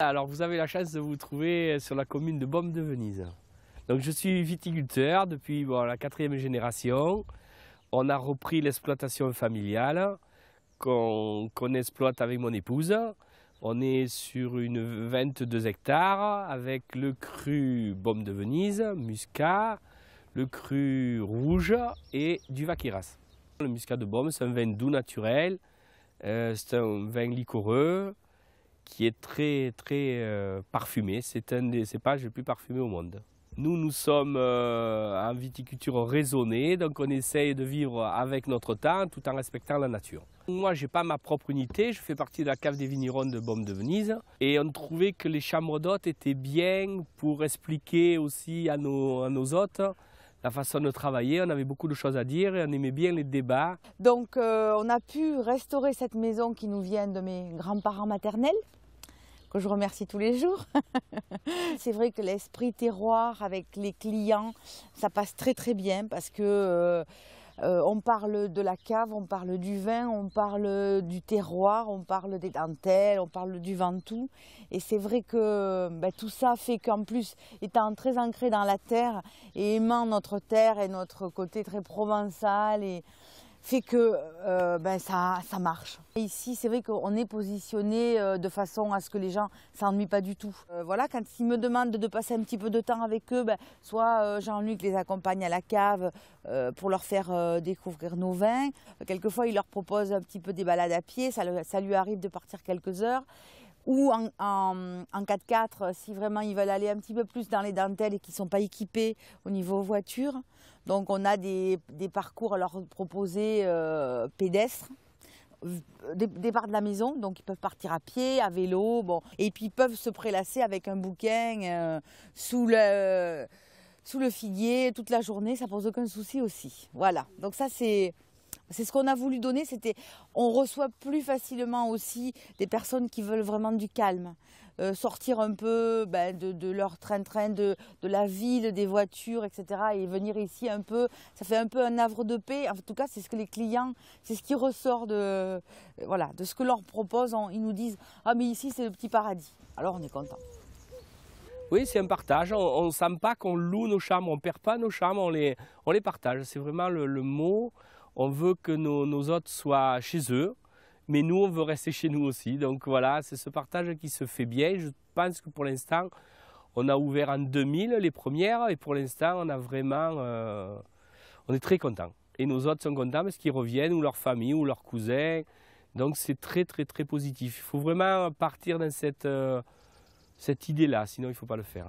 Alors vous avez la chance de vous trouver sur la commune de Beaume-de-Venise. Donc je suis viticulteur depuis la 4e génération. On a repris l'exploitation familiale qu'on exploite avec mon épouse. On est sur une 22 hectares avec le cru Beaume-de-Venise, Muscat, le cru rouge et du Vaqueiras. Le Muscat de Beaume, c'est un vin doux naturel, c'est un vin liquoreux qui est très parfumé. C'est un des cépages les plus parfumés au monde. Nous sommes en viticulture raisonnée, donc on essaye de vivre avec notre temps tout en respectant la nature. Moi, je n'ai pas ma propre unité, je fais partie de la cave des vignerons de Beaume-de-Venise et on trouvait que les chambres d'hôtes étaient bien pour expliquer aussi à nos hôtes la façon de travailler. On avait beaucoup de choses à dire et on aimait bien les débats. Donc on a pu restaurer cette maison qui nous vient de mes grands-parents maternels, que je remercie tous les jours. C'est vrai que l'esprit terroir avec les clients, ça passe très bien parce que on parle de la cave, on parle du vin, on parle du terroir, on parle des dentelles, on parle du Ventoux. Et c'est vrai que tout ça fait qu'en plus, étant très ancré dans la terre et aimant notre terre et notre côté très provençal, fait que ça marche. Et ici, c'est vrai qu'on est positionné de façon à ce que les gens ne s'ennuient pas du tout. Voilà, quand ils me demandent de passer un petit peu de temps avec eux, soit Jean-Luc les accompagne à la cave pour leur faire découvrir nos vins. Quelquefois, il leur propose un petit peu des balades à pied, ça lui arrive de partir quelques heures. Ou en 4x4, si vraiment ils veulent aller un petit peu plus dans les dentelles et qu'ils ne sont pas équipés au niveau voiture. Donc on a des parcours à leur proposer pédestres, départ de la maison, donc ils peuvent partir à pied, à vélo, et puis ils peuvent se prélasser avec un bouquin sous le figuier toute la journée, ça pose aucun souci aussi. Voilà, donc ça c'est ce qu'on a voulu donner, on reçoit plus facilement aussi des personnes qui veulent vraiment du calme, sortir un peu de leur train-train, de la ville, des voitures, etc. et venir ici un peu, ça fait un peu un havre de paix. En tout cas, c'est ce que les clients, c'est ce qui ressort de ce que leur propose. Ils nous disent « Ah mais ici c'est le petit paradis ». Alors on est content. Oui, c'est un partage. On ne sent pas qu'on loue nos chambres, on ne perd pas nos chambres, on les partage. C'est vraiment le mot. On veut que nos hôtes soient chez eux, mais nous, on veut rester chez nous aussi. Donc voilà, c'est ce partage qui se fait bien. Je pense que pour l'instant, on a ouvert en 2000 les premières, et pour l'instant, on a vraiment, on est très contents. Et nos hôtes sont contents parce qu'ils reviennent, ou leur famille, ou leurs cousins. Donc c'est très positif. Il faut vraiment partir dans cette idée-là, sinon il ne faut pas le faire.